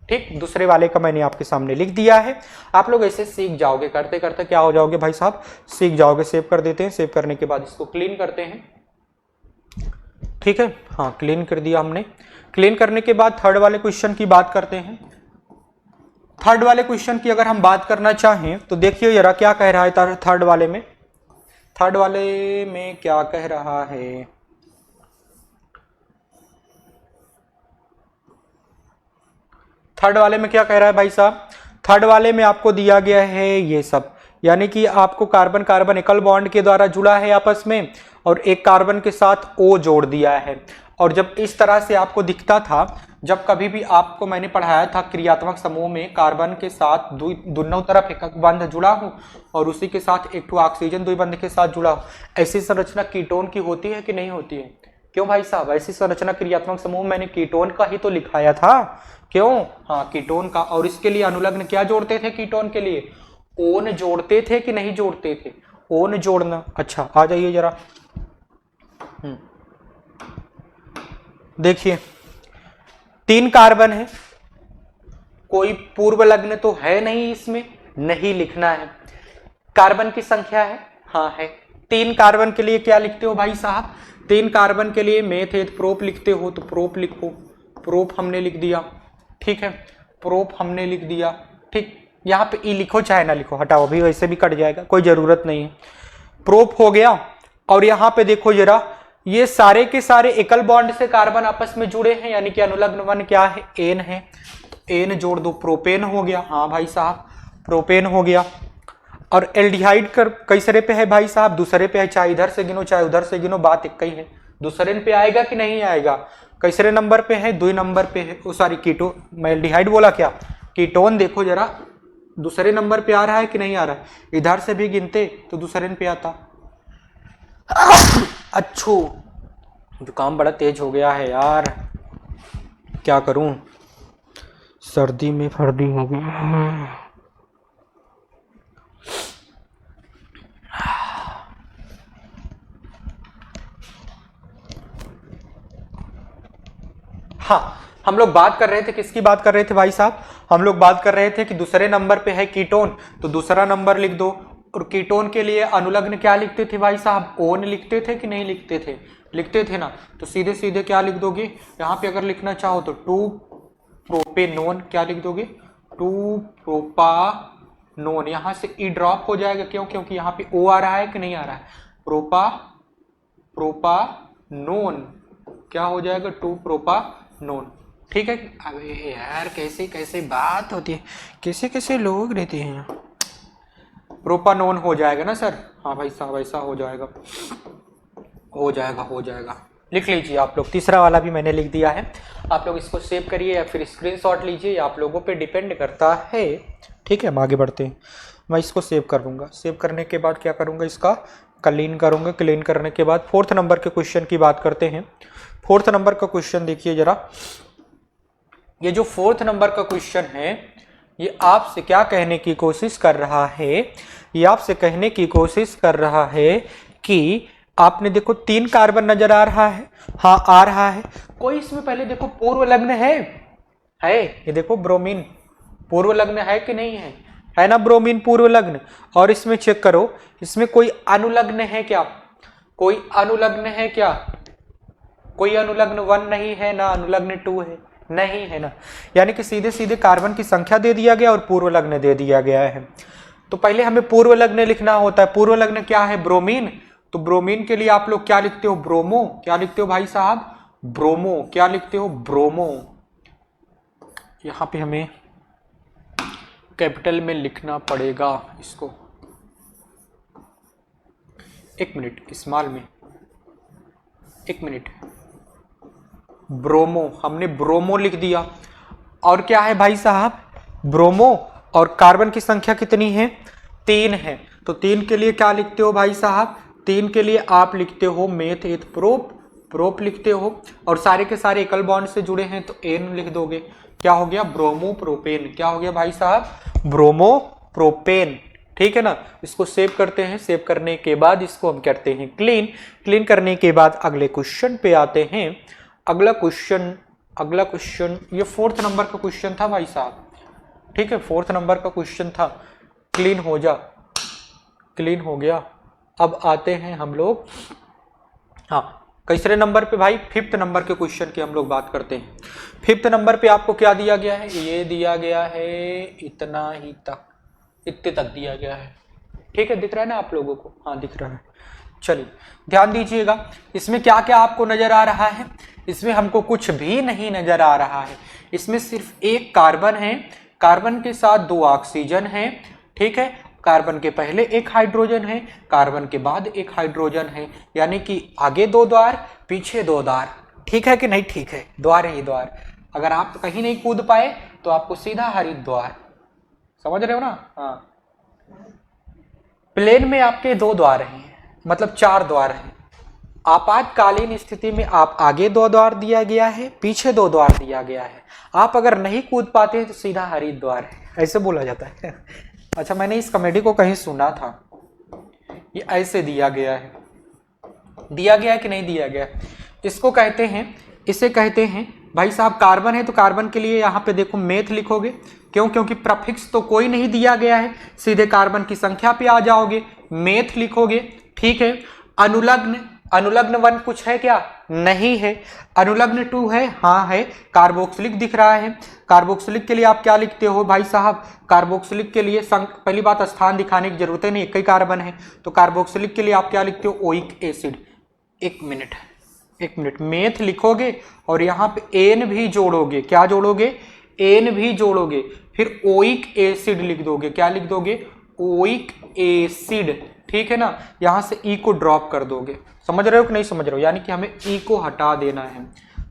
ठीक। दूसरे वाले का मैंने आपके सामने लिख दिया है। आप लोग ऐसे सीख जाओगे, करते करते क्या हो जाओगे भाई साहब? सीख जाओगे। सेव कर देते हैं, सेव करने के बाद इसको क्लीन करते हैं, ठीक है। हाँ, क्लीन कर दिया हमने। क्लीन करने के बाद थर्ड वाले क्वेश्चन की बात करते हैं। थर्ड वाले क्वेश्चन की अगर हम बात करना चाहें तो देखिए जरा क्या कह रहा है थर्ड वाले में। थर्ड वाले में क्या कह रहा है? थर्ड वाले में क्या कह रहा है भाई साहब? थर्ड वाले में आपको दिया गया है ये सब, यानी कि आपको कार्बन कार्बन एकल बॉन्ड के द्वारा जुड़ा है आपस में, और एक कार्बन के साथ O जोड़ दिया है। और जब इस तरह से आपको दिखता था, जब कभी भी आपको मैंने पढ़ाया था क्रियात्मक समूह में कार्बन के साथ दोनों तरफ एक बंध जुड़ा हो और उसी के साथ एक ऑक्सीजन द्विबंध के साथ जुड़ा हो, ऐसी संरचना कीटोन की होती है कि नहीं होती है? क्यों भाई साहब? ऐसी संरचना क्रियात्मक समूह मैंने कीटोन का ही तो लिखाया था, क्यों? हाँ, कीटोन का। और इसके लिए अनुलग्न क्या जोड़ते थे? कीटोन के लिए ओन जोड़ते थे कि नहीं जोड़ते थे? ओन जोड़ना। अच्छा, आ जाइए जरा, देखिए 3 कार्बन है, कोई पूर्व लग्न तो है नहीं, इसमें नहीं लिखना है। कार्बन की संख्या है, हाँ है। 3 कार्बन के लिए क्या लिखते हो भाई साहब? 3 कार्बन के लिए मेथ एथ प्रोप लिखते हो तो प्रोप लिखो। प्रोप हमने लिख दिया, ठीक है, प्रोप हमने लिख दिया, ठीक। यहाँ पे ई लिखो चाहे ना लिखो, हटाओ, अभी वैसे भी कट जाएगा, कोई जरूरत नहीं है। प्रोप हो गया। और यहाँ पे देखो जरा, ये सारे के सारे एकल बॉन्ड से कार्बन आपस में जुड़े हैं, यानी कि अनुलग्न 1 क्या है? एन है, तो एन जोड़ दो, प्रोपेन हो गया। हाँ भाई साहब, प्रोपेन हो गया। और एल्डिहाइड कर कैसरे पे है भाई साहब? दूसरे पे है, चाहे इधर से गिनो चाहे उधर से गिनो, बात एक ही है। दूसरे पे आएगा कि नहीं आएगा? कैसरे नंबर पे है? 2 नंबर पे है। ओ सॉरी, कीटो, मैं एल्डिहाइड बोला क्या? कीटोन देखो जरा, दूसरे नंबर पे आ रहा है कि नहीं आ रहा है? इधर से भी गिनते तो दूसरे पे आता। अच्छो, जुकाम बड़ा तेज हो गया है यार, क्या करूं, सर्दी में फर्दी हो गया। हाँ, हम लोग बात कर रहे थे, किसकी बात कर रहे थे भाई साहब? हम लोग बात कर रहे थे कि दूसरे नंबर पे है कीटोन, तो दूसरा नंबर लिख दो। और कीटोन के लिए अनुलग्न क्या लिखते थे भाई साहब? ओन लिखते थे कि नहीं लिखते थे? लिखते थे ना, तो सीधे सीधे क्या लिख दोगे यहाँ पे? अगर लिखना चाहो तो 2 प्रोपेनोन, क्या लिख दोगे? 2 प्रोपानोन। यहाँ से ई ड्रॉप हो जाएगा, क्यों? क्योंकि यहाँ पे ओ आ रहा है कि नहीं आ रहा है? प्रोपानोन, क्या हो जाएगा? 2 प्रोपानोन, ठीक है। अबे यार, कैसे कैसे बात होती है, कैसे कैसे लोग रहते हैं। प्रोपानोन हो जाएगा ना सर? हाँ भाई साहब, ऐसा हो जाएगा, हो जाएगा, हो जाएगा। लिख लीजिए आप लोग, तीसरा वाला भी मैंने लिख दिया है। आप लोग इसको सेव करिए या फिर स्क्रीनशॉट लीजिए, आप लोगों पे डिपेंड करता है, ठीक है। हम आगे बढ़ते हैं। मैं इसको सेव कर लूँगा। सेव करने के बाद क्या करूँगा? इसका क्लीन करूँगा। क्लीन करने के बाद 4th नंबर के क्वेश्चन की बात करते हैं। 4th नंबर का क्वेश्चन देखिए जरा। ये जो 4th नंबर का क्वेश्चन है ये आपसे क्या कहने की कोशिश कर रहा है, ये आपसे कहने की कोशिश कर रहा है कि आपने देखो 3 कार्बन नजर आ रहा है, हाँ आ रहा है, कोई इसमें पहले देखो पूर्व लग्न है, ये देखो ब्रोमीन पूर्व लग्न है कि नहीं है ना, ब्रोमीन पूर्व लग्न। और इसमें चेक करो इसमें कोई अनुलग्न है क्या, कोई अनुलग्न है क्या, कोई अनुलग्न 1 नहीं है ना अनुलग्न 2 है, नहीं है ना, यानी कि सीधे सीधे कार्बन की संख्या दे दिया गया और पूर्व लग्न दे दिया गया है। तो पहले हमें पूर्व लग्न लिखना होता है। पूर्व लग्न क्या है, ब्रोमीन। तो ब्रोमीन के लिए आप लोग क्या लिखते हो, ब्रोमो। क्या लिखते हो भाई साहब, ब्रोमो। क्या लिखते हो, ब्रोमो। यहां पे हमें कैपिटल में लिखना पड़ेगा इसको, 1 मिनट, स्मॉल में 1 मिनट। ब्रोमो, हमने ब्रोमो लिख दिया। और क्या है भाई साहब, ब्रोमो, और कार्बन की संख्या कितनी है, 3 है। तो 3 के लिए क्या लिखते हो भाई साहब, 3 के लिए आप लिखते हो मेथ एथ प्रोप, प्रोप लिखते हो। और सारे के सारे एकल बॉन्ड से जुड़े हैं तो एन लिख दोगे। क्या हो गया, ब्रोमो प्रोपेन। क्या हो गया भाई साहब, ब्रोमो प्रोपेन। ठीक है ना, इसको सेव करते हैं। सेव करने के बाद इसको हम करते हैं क्लीन। क्लीन करने के बाद अगले क्वेश्चन पे आते हैं। अगला क्वेश्चन ये 4th नंबर का क्वेश्चन था भाई साहब, ठीक है, 4th नंबर का क्वेश्चन था। क्लीन हो जा, क्लीन हो गया। अब आते हैं हम लोग, हाँ किसरे नंबर पे भाई, 5th नंबर के क्वेश्चन की हम लोग बात करते हैं। 5th नंबर पे आपको क्या दिया गया है, ये दिया गया है इतना ही तक, इतने तक दिया गया है। ठीक है, दिख रहा है ना आप लोगों को, हाँ दिख रहा है। चलिए ध्यान दीजिएगा, इसमें क्या क्या आपको नजर आ रहा है, इसमें हमको कुछ भी नहीं नजर आ रहा है। इसमें सिर्फ एक कार्बन है, कार्बन के साथ 2 ऑक्सीजन है। ठीक है, कार्बन के पहले एक हाइड्रोजन है, कार्बन के बाद एक हाइड्रोजन है, यानी कि आगे 2 द्वार पीछे 2 द्वार। ठीक है कि नहीं, ठीक है, द्वार ही द्वार। अगर आप कहीं नहीं कूद पाए तो आपको सीधा हरिद्वार, समझ रहे हो ना, हाँ। प्लेन में आपके 2 द्वार हैं, मतलब 4 द्वार हैं। आपातकालीन स्थिति में आप आगे 2 द्वार दिया गया है, पीछे 2 द्वार दिया गया है। आप अगर नहीं कूद पाते तो सीधा हरिद्वार है, ऐसे बोला जाता है। अच्छा, मैंने इस कॉमेडी को कहीं सुना था, ये ऐसे दिया गया है, दिया गया है कि नहीं दिया गया। इसको कहते हैं, इसे कहते हैं भाई साहब, कार्बन है तो कार्बन के लिए यहाँ पे देखो मेथ लिखोगे। क्यों, क्योंकि प्रफिक्स तो कोई नहीं दिया गया है, सीधे कार्बन की संख्या पे आ जाओगे, मेथ लिखोगे। ठीक है, अनुलग्न, अनुलग्न 1 कुछ है क्या, नहीं है। अनुलग्न 2 है, हाँ है। कार्बोक्सिलिक दिख रहा है, कार्बोक्सिलिक के लिए आप क्या लिखते हो भाई साहब, कार्बोक्सिलिक के लिए पहली बात स्थान दिखाने की जरूरत है नहीं, एक ही कार्बन है। तो कार्बोक्सिलिक के लिए आप क्या लिखते हो, ओइक एसिड। 1 मिनट, मेथ लिखोगे और यहाँ पे एन भी जोड़ोगे। क्या जोड़ोगे, एन भी जोड़ोगे, फिर ओइक एसिड लिख दोगे। क्या लिख दोगे, ओइक एसिड। ठीक है ना, यहां से ई को ड्रॉप कर दोगे। समझ रहे हो कि नहीं समझ रहे हो, यानी कि हमें ई को हटा देना है,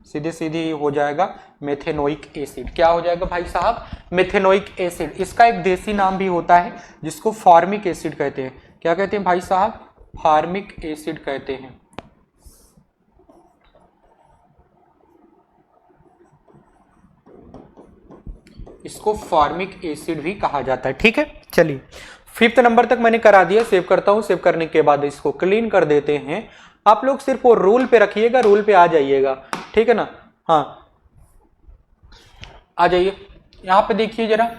सीधे सीधे हो जाएगा मेथेनोइक एसिड। क्या हो जाएगा भाई साहब, मेथेनोइक एसिड। इसका एक देसी नाम भी होता है जिसको फॉर्मिक एसिड कहते हैं। क्या कहते हैं भाई साहब, फॉर्मिक एसिड कहते हैं। इसको फॉर्मिक एसिड भी कहा जाता है। ठीक है, चलिए 5th नंबर तक मैंने करा दिया, सेव करता हूं। सेव करने के बाद इसको क्लीन कर देते हैं। आप लोग सिर्फ वो रूल पे रखिएगा, रूल पे आ जाइएगा। ठीक है ना, हाँ आ जाइए। यहाँ पे देखिए जरा,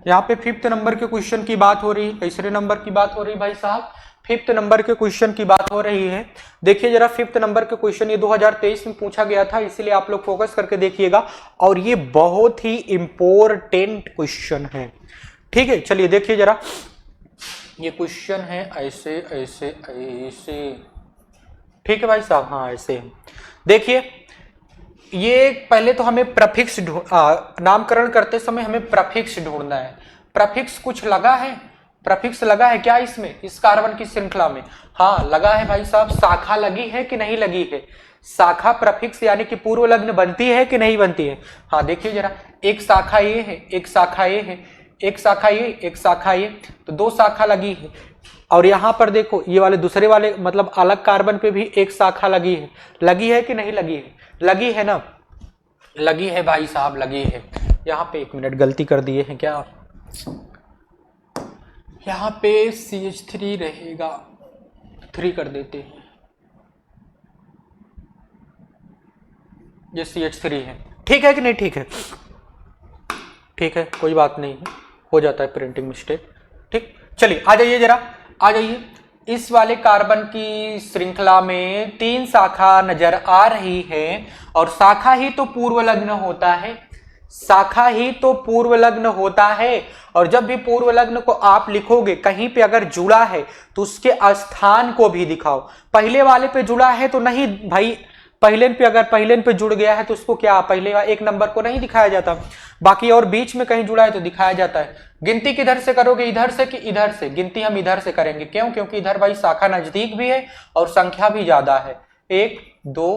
यहाँ पे 5th नंबर के क्वेश्चन की बात हो रही है। तीसरे नंबर की बात हो रही है भाई साहब, 5th नंबर के क्वेश्चन की बात हो रही है। देखिए जरा 5th नंबर के क्वेश्चन ये 2023 में पूछा गया था, इसीलिए आप लोग फोकस करके देखिएगा। और ये बहुत ही इंपॉर्टेंट क्वेश्चन है। ठीक है, चलिए देखिए जरा, ये क्वेश्चन है ऐसे ऐसे ऐसे। ठीक है भाई साहब, हाँ ऐसे। देखिए ये पहले तो हमें प्रफिक्स नामकरण करते समय हमें प्रफिक्स ढूंढना है। प्रफिक्स कुछ लगा है, प्रफिक्स लगा है क्या इसमें, इस कार्बन की श्रृंखला में, हाँ लगा है भाई साहब। शाखा लगी है कि नहीं लगी है, शाखा प्रफिक्स यानी कि पूर्व लग्न बनती है कि नहीं बनती है। हाँ देखिए जरा, एक शाखा ये है, एक शाखा ये है, एक शाखा ये, एक शाखा ये, तो 2 शाखा लगी है। और यहाँ पर देखो ये वाले दूसरे वाले मतलब अलग कार्बन पे भी एक शाखा लगी है कि नहीं लगी है, लगी है ना। लगी है भाई साहब, लगी है। यहाँ पे 1 मिनट गलती कर दिए हैं क्या, यहाँ पे CH3 रहेगा, 3 कर देते हैं, ये CH3 है। ठीक है कि नहीं, ठीक है, ठीक है, कोई बात नहीं है, हो जाता है प्रिंटिंग मिस्टेक। ठीक, चलिए आ जाइए जरा, आ जाइए। इस वाले कार्बन की श्रृंखला में 3 शाखा नजर आ रही है, और शाखा ही तो पूर्व लग्न होता है, शाखा ही तो पूर्व लग्न होता है। और जब भी पूर्व लग्न को आप लिखोगे, कहीं पे अगर जुड़ा है तो उसके स्थान को भी दिखाओ। पहले वाले पे जुड़ा है तो नहीं भाई, पहले पे अगर पहले पे जुड़ गया है तो उसको क्या पहले 1 नंबर को नहीं दिखाया जाता, बाकी और बीच में कहीं जुड़ा है तो दिखाया जाता है। गिनती किधर से करोगे, इधर से कि इधर से? गिनती हम इधर से करेंगे, क्यों? क्योंकि इधर भाई शाखा नजदीक भी है और संख्या भी ज्यादा है, 1 2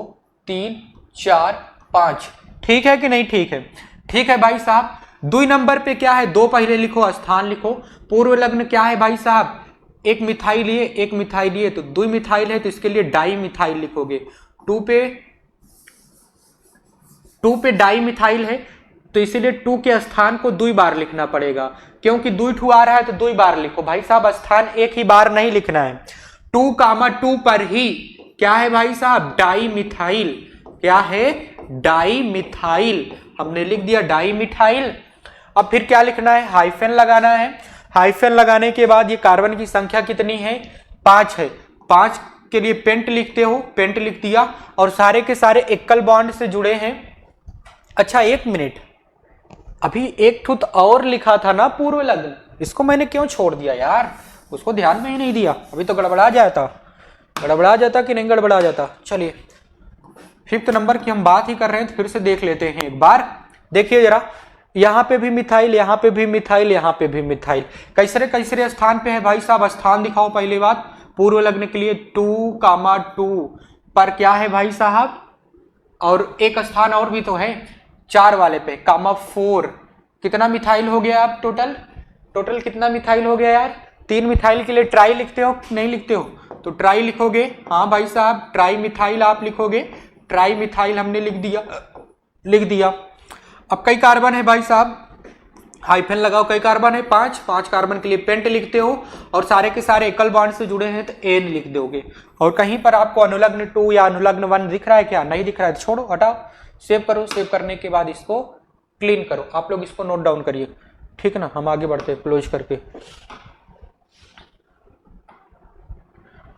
3 4 5। ठीक है कि नहीं, ठीक है, ठीक है भाई साहब। 2 नंबर पे क्या है, 2 पहले लिखो, स्थान लिखो। पूर्व लग्न क्या है भाई साहब, 1 मिथाइल लिए, 1 मिथाइल लिए तो 2 मिथाइल है, तो इसके लिए डाई मिथाइल लिखोगे। 2 पे डाई मिथाइल है, तो इसीलिए 2 के स्थान को 2 बार लिखना पड़ेगा, क्योंकि 2 ठू आ रहा है तो 2 बार लिखो भाई साहब, स्थान एक ही बार नहीं लिखना है। 2, 2 पर ही क्या है भाई साहब, डाई मिथाइल। क्या है, डाई मिथाइल, हमने लिख दिया डाई मिथाइल। अब फिर क्या लिखना है, हाइफन लगाना है। हाइफन लगाने के बाद ये कार्बन की संख्या कितनी है, 5 है। 5 के लिए पेंट लिखते हो, पेंट लिख दिया, और सारे के सारे एकल बॉन्ड से जुड़े हैं। अच्छा 1 मिनट, अभी एक ठुत और लिखा था ना पूर्व लग्न, इसको मैंने क्यों छोड़ दिया यार, उसको ध्यान में ही नहीं दिया, अभी तो गड़बड़ा जाता, गड़बड़ा जाता कि नहीं गड़बड़ा जाता। चलिए 5th नंबर की हम बात ही कर रहे हैं तो फिर से देख लेते हैं एक बार। देखिए जरा, यहाँ पे भी मिथाइल, यहाँ पे भी मिथाइल, यहाँ पे भी मिथाइल, कैसरे कैसरे स्थान पे है भाई साहब, स्थान दिखाओ। पहली बात पूर्व लग्न के लिए 2, 2 पर क्या है भाई साहब, और एक स्थान और भी तो है 4 वाले पे, 4। कितना मिथाइल हो गया आप, टोटल कितना मिथाइल हो गया यार? 3 मिथाइल के लिए ट्राई लिखते हो नहीं लिखते हो, तो ट्राई लिखोगे। हाँ भाई साहब, ट्राई मिथाइल आप लिखोगे, ट्राई मिथाइल हमने लिख दिया। अब कई कार्बन है भाई साहब, हाइफन लगाओ, कई कार्बन है, 5 कार्बन के लिए पेंट लिखते हो, और सारे के सारे एकल बॉन्ड से जुड़े हैं तो एन लिख दोगे। और कहीं पर आपको अनुलग्न 2 या अनुलग्न 1 दिख रहा है क्या, नहीं दिख रहा है तो छोड़ो, हटाओ, सेव करो। सेव करने के बाद इसको क्लीन करो, आप लोग इसको नोट डाउन करिए, ठीक है ना। हम आगे बढ़ते हैं क्लोज करके।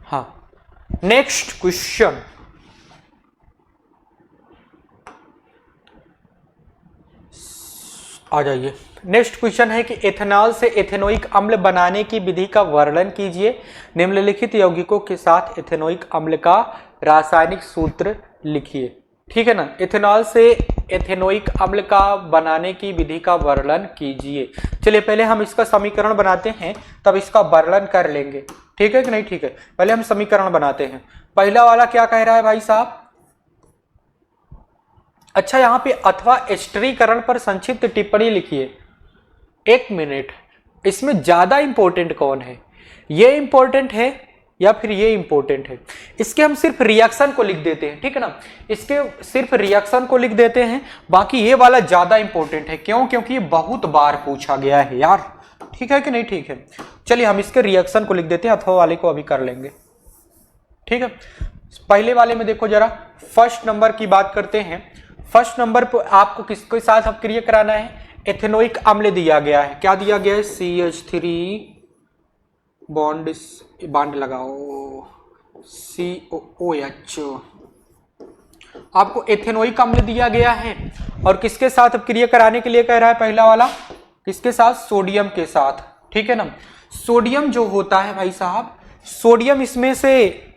हाँ, नेक्स्ट क्वेश्चन, आ जाइए। नेक्स्ट क्वेश्चन है कि एथेनॉल से एथेनोइक अम्ल बनाने की विधि का वर्णन कीजिए। निम्नलिखित यौगिकों के साथ एथेनोइक अम्ल का रासायनिक सूत्र लिखिए। ठीक है ना, एथेनॉल से एथेनोइक अम्ल का बनाने की विधि का वर्णन कीजिए। चलिए पहले हम इसका समीकरण बनाते हैं, तब इसका वर्णन कर लेंगे, ठीक है कि नहीं, ठीक है। पहले हम समीकरण बनाते हैं। पहला वाला क्या कह रहा है भाई साहब, अच्छा यहाँ पे अथवा एस्टरीकरण पर संक्षिप्त टिप्पणी लिखिए। 1 मिनट, इसमें ज्यादा इंपॉर्टेंट कौन है, ये इंपॉर्टेंट है या फिर ये इंपॉर्टेंट है? इसके हम सिर्फ रिएक्शन को लिख देते हैं, ठीक है ना, इसके सिर्फ रिएक्शन को लिख देते हैं, बाकी ये वाला ज्यादा इंपॉर्टेंट है। क्यों? क्योंकि ये बहुत बार पूछा गया है यार, ठीक है कि नहीं, ठीक है। चलिए हम इसके रिएक्शन को लिख देते हैं, अथवा वाले को अभी कर लेंगे, ठीक है। पहले वाले में देखो जरा, फर्स्ट नंबर की बात करते हैं। फर्स्ट नंबर पर आपको किसके साथ अपक्रिया कराना है, एथेनोइक अम्ल दिया गया है। क्या दिया गया है, CH3 बॉन्ड लगाओ, COOH, आपको एथेनोइक अम्ल दिया गया है, और किसके साथ अपक्रिया कराने के लिए कह रहा है, पहला वाला किसके साथ, सोडियम के साथ, ठीक है ना। सोडियम जो होता है भाई साहब, सोडियम इसमें से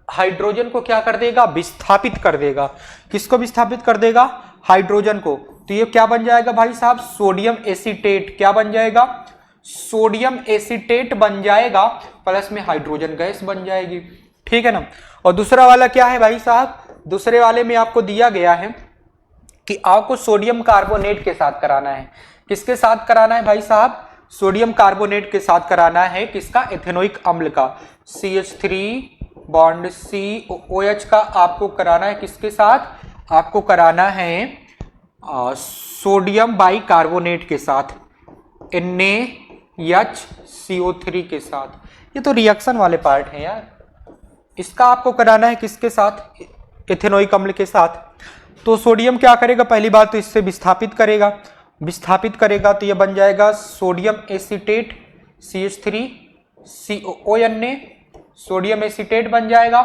हाइड्रोजन को क्या कर देगा, विस्थापित कर देगा। किसको विस्थापित कर देगा, हाइड्रोजन को। तो ये क्या बन जाएगा भाई साहब, सोडियम एसीटेट। क्या बन जाएगा, सोडियम एसीटेट बन जाएगा, प्लस में हाइड्रोजन गैस बन जाएगी, ठीक है ना। और दूसरा वाला क्या है भाई साहब, दूसरे वाले में आपको दिया गया है कि आपको सोडियम कार्बोनेट के साथ कराना है। किसके साथ कराना है भाई साहब, सोडियम कार्बोनेट के साथ कराना है, किसका, एथेनोइक अम्ल का। CH3 बॉन्ड COOH का आपको कराना है, किसके साथ, आपको कराना है सोडियम बाइकार्बोनेट के साथ NaHCO3 के साथ। ये तो रिएक्शन वाले पार्ट हैं यार, इसका आपको कराना है किसके साथ? एथेनोइक अम्ल के साथ। तो सोडियम क्या करेगा? पहली बात तो इससे विस्थापित करेगा, विस्थापित करेगा तो ये बन जाएगा sodium acetate CH3COONA, sodium acetate बन जाएगा।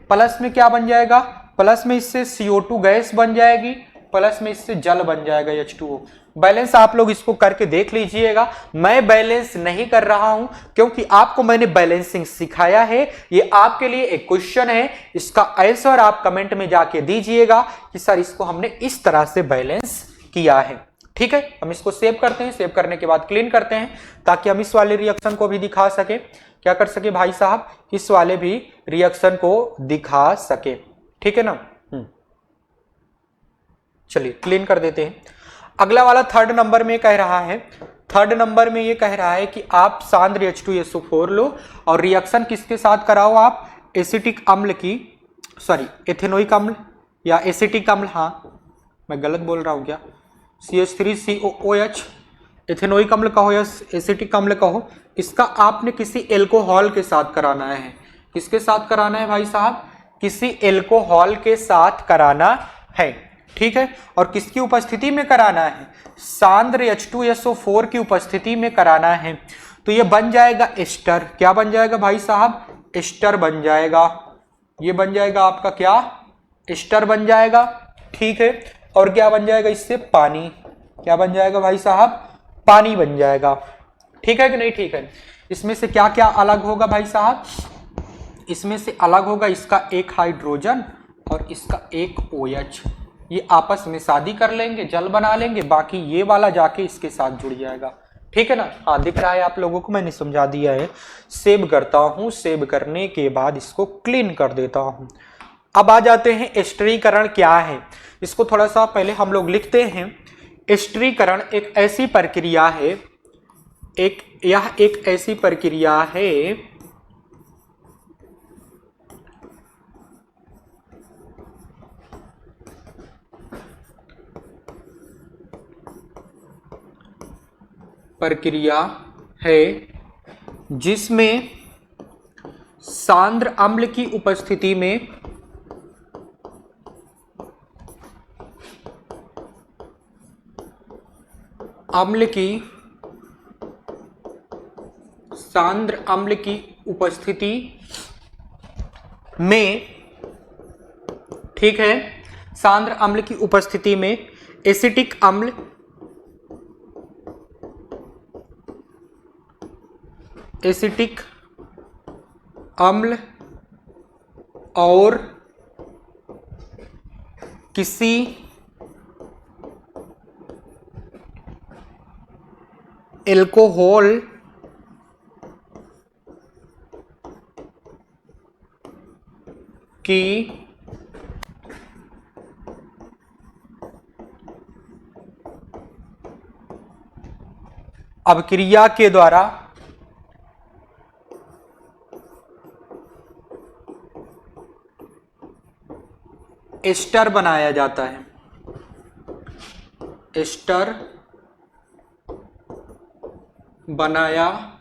प्लस में क्या बन जाएगा? प्लस में इससे CO2 गैस बन जाएगी, प्लस में इससे जल बन जाएगा H2O। बैलेंस आप लोग इसको करके देख लीजिएगा। मैं बैलेंस नहीं कर रहा हूं क्योंकि आपको मैंने बैलेंसिंग सिखाया है। ये आपके लिए एक क्वेश्चन है, इसका आंसर आप कमेंट में जाके दीजिएगा कि सर इसको हमने इस तरह से बैलेंस किया है। ठीक है, हम इसको सेव करते हैं, सेव करने के बाद क्लीन करते हैं ताकि हम इस वाले रिएक्शन को भी दिखा सके। क्या कर सके भाई साहब? इस वाले भी रिएक्शन को दिखा सके। ठीक है ना? चलिए क्लीन कर देते हैं। अगला वाला थर्ड नंबर में कह रहा है, थर्ड नंबर में ये कह रहा है कि आप सांद्र H2SO4 लो और रिएक्शन किसके साथ कराओ? आप एसिटिक अम्ल की, सॉरी एथेनोइक अम्ल या एसिटिक अम्ल, हाँ मैं गलत बोल रहा हूँ क्या? CH3COOH एथेनोइक अम्ल कहो या एसिटिक अम्ल कहो, इसका आपने किसी एल्कोहल के साथ कराना है। किसके साथ कराना है भाई साहब? किसी एल्कोहल के साथ कराना है। ठीक है, और किसकी उपस्थिति में कराना है? सांद्र H2SO4 की उपस्थिति में कराना है। तो ये बन जाएगा एस्टर। क्या बन जाएगा भाई साहब? एस्टर बन जाएगा। ये बन जाएगा आपका क्या? एस्टर बन जाएगा। ठीक है, और क्या बन जाएगा इससे? पानी। क्या बन जाएगा भाई साहब? पानी बन जाएगा। ठीक है कि नहीं? ठीक है, इसमें से क्या क्या अलग होगा भाई साहब? इसमें से अलग होगा इसका एक हाइड्रोजन और इसका एक OH। ये आपस में शादी कर लेंगे, जल बना लेंगे, बाकी ये वाला जाके इसके साथ जुड़ जाएगा। ठीक है ना? हाँ दिख रहा है आप लोगों को, मैंने समझा दिया है। सेव करता हूं, सेव करने के बाद इसको क्लीन कर देता हूं। अब आ जाते हैं एस्टरीकरण क्या है। इसको थोड़ा सा पहले हम लोग लिखते हैं। एस्टरीकरण एक ऐसी प्रक्रिया है, यह एक ऐसी प्रक्रिया है जिसमें सांद्र अम्ल की उपस्थिति में सांद्र अम्ल की उपस्थिति में, ठीक है, सांद्र अम्ल की उपस्थिति में एसिटिक अम्ल और किसी एल्कोहल की अभिक्रिया के द्वारा एस्टर बनाया जाता है। एस्टर बनाया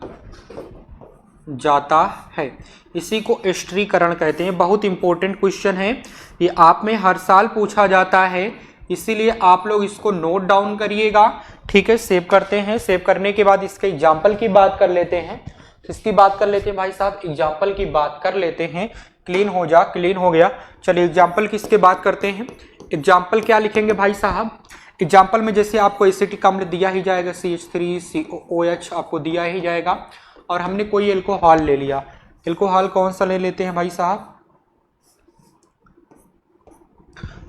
जाता है, इसी को एस्टरीकरण कहते हैं। बहुत इंपॉर्टेंट क्वेश्चन है ये, आप में हर साल पूछा जाता है, इसीलिए आप लोग इसको नोट डाउन करिएगा। ठीक है, सेव करते हैं। सेव करने के बाद इसके एग्जाम्पल की बात कर लेते हैं। किसकी बात कर लेते हैं भाई साहब? एग्जाम्पल की बात कर लेते हैं। क्लीन हो जा, क्लीन हो गया। चलिए एग्जाम्पल किसके बात करते हैं। एग्जाम्पल क्या लिखेंगे भाई साहब? एग्जाम्पल में जैसे आपको एसिटिक अम्ल दिया ही जाएगा, CH3COOH आपको दिया ही जाएगा, और हमने कोई एल्कोहल ले लिया। एल्कोहल कौन सा ले लेते हैं भाई साहब?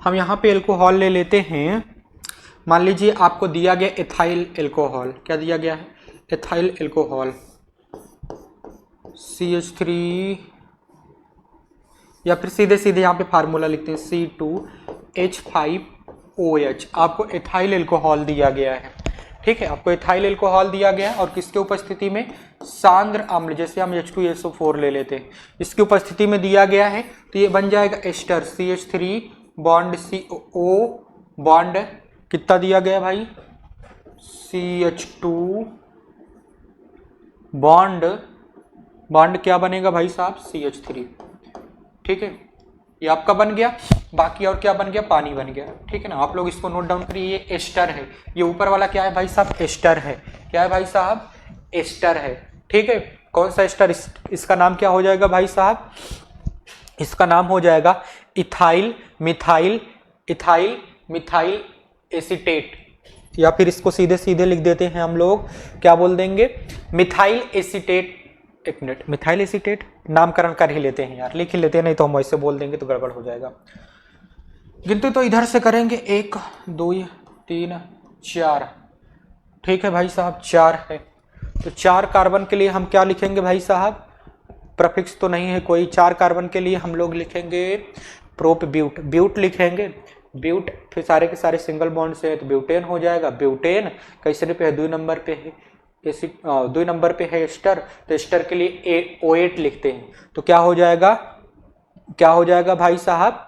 हम यहाँ पे एल्कोहल ले लेते हैं। मान लीजिए आपको दिया गया एथाइल एल्कोहल। क्या दिया गया है? एथाइल एल्कोहल CH3, या फिर सीधे सीधे यहाँ पे फार्मूला लिखते हैं C2H5OH। आपको एथाइल एल्कोहल दिया गया है। ठीक है, आपको एथाइल एल्कोहल दिया गया है और किसके उपस्थिति में? सांद्र अम्ल, जैसे हम H2SO4 ले लेते हैं, इसकी उपस्थिति में दिया गया है। तो ये बन जाएगा ester, CH3 bond CO bond कितना दिया गया भाई, CH2 बॉन्ड क्या बनेगा भाई साहब, CH3। ठीक है, ये आपका बन गया। बाकी और क्या बन गया, पानी बन गया। ठीक है ना, आप लोग इसको नोट डाउन करिए। ये एस्टर है, ये ऊपर वाला क्या है भाई साहब, एस्टर है। क्या है भाई साहब, एस्टर है। ठीक है, कौन सा एस्टर, इसका नाम क्या हो जाएगा भाई साहब, इसका नाम हो जाएगा इथाइल मिथाइल एसीटेट, या फिर इसको सीधे सीधे लिख देते हैं हम लोग, क्या बोल देंगे, मिथाइल एसीटेट। एक मिनट, मिथाइल एसीटेट नामकरण कर ही लेते हैं यार, लिख ही लेते हैं, नहीं तो हम वैसे बोल देंगे तो गड़बड़ हो जाएगा। गिनती तो इधर से करेंगे, 1 2 3 4। ठीक है भाई साहब, 4 है। तो 4 कार्बन के लिए हम क्या लिखेंगे भाई साहब, प्रफिक्स तो नहीं है कोई। 4 कार्बन के लिए हम लोग लिखेंगे प्रोप ब्यूट लिखेंगे, ब्यूट। फिर सारे के सारे सिंगल बॉन्ड से है तो ब्यूटेन हो जाएगा। ब्यूटेन कैसे पे है, 2 नंबर पे है, 2 नंबर पे है एस्टर, तो एस्टर के लिए O8 लिखते हैं। तो क्या हो जाएगा भाई साहब,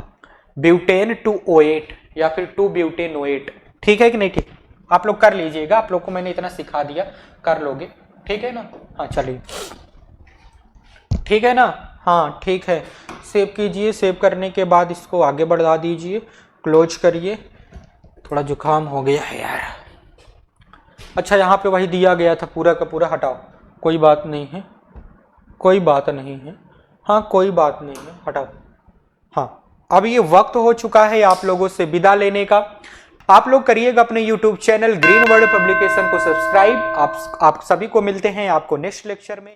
ब्यूटेन 2O8 या फिर 2 ब्यूटेन O8। ठीक है कि नहीं, ठीक, आप लोग कर लीजिएगा, आप लोग को मैंने इतना सिखा दिया, कर लोगे। ठीक है ना, हाँ चलिए, ठीक है ना, हाँ ठीक है। सेव कीजिए, सेव करने के बाद इसको आगे बढ़ा दीजिए, क्लोज करिए। थोड़ा जुकाम हो गया है यार। अच्छा, यहाँ पे वही दिया गया था, पूरा का पूरा हटाओ, कोई बात नहीं है, कोई बात नहीं है, हाँ कोई बात नहीं है, हटाओ। हाँ, अब ये वक्त हो चुका है आप लोगों से विदा लेने का। आप लोग करिएगा अपने YouTube channel green world publication को सब्सक्राइब। आप सभी को मिलते हैं आपको नेक्स्ट लेक्चर में।